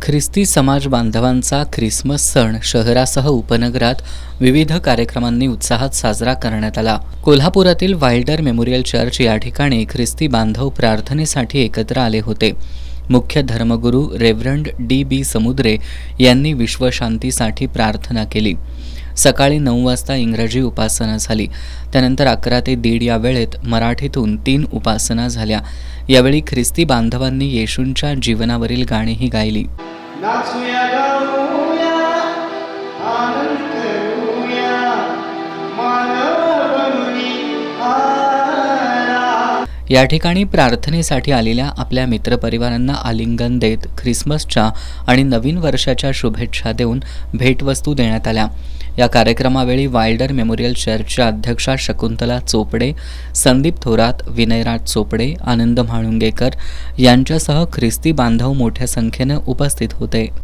ख्रिस्ती समाज बांधवांचा ख्रिसमस सण शहरासह उपनगरात विविध कार्यक्रमांनी उत्साहात साजरा करण्यात आला. कोल्हापुरातील वाइल्डर मेमोरियल चर्च या ठिकाणी ख्रिस्ती बांधव प्रार्थनेसाठी एकत्र आले होते. मुख्य धर्मगुरू रेव्हरंड डी. समुद्रे यांनी विश्वशांतीसाठी प्रार्थना केली. सकाळी 9 वाजता इंग्रजी उपासना झाली. त्यानंतर 11 ते 1:30 या वेळेत मराठीतून 3 उपासना झाल्या. यावेळी ख्रिस्ती बांधवांनी येशूंच्या जीवनावरील गाणीही गायली. नाचूया गाऊया आनंद करूया मानव बनुनी आला. या ठिकाणी प्रार्थनेसाठी आलेल्या आपल्या मित्रपरिवारांना आलिंगन देत ख्रिसमसच्या आणि नवीन वर्षाच्या शुभेच्छा देऊन भेटवस्तू देण्यात आल्या. या कार्यक्रमावेळी वाइल्डर मेमोरियल चर्चच्या अध्यक्षा शकुंतला चोपडे, संदीप थोरात, विनयराज चोपडे, आनंद म्हाळुंगेकर यांच्यासह ख्रिस्ती बांधव मोठ्या संख्येनं उपस्थित होते.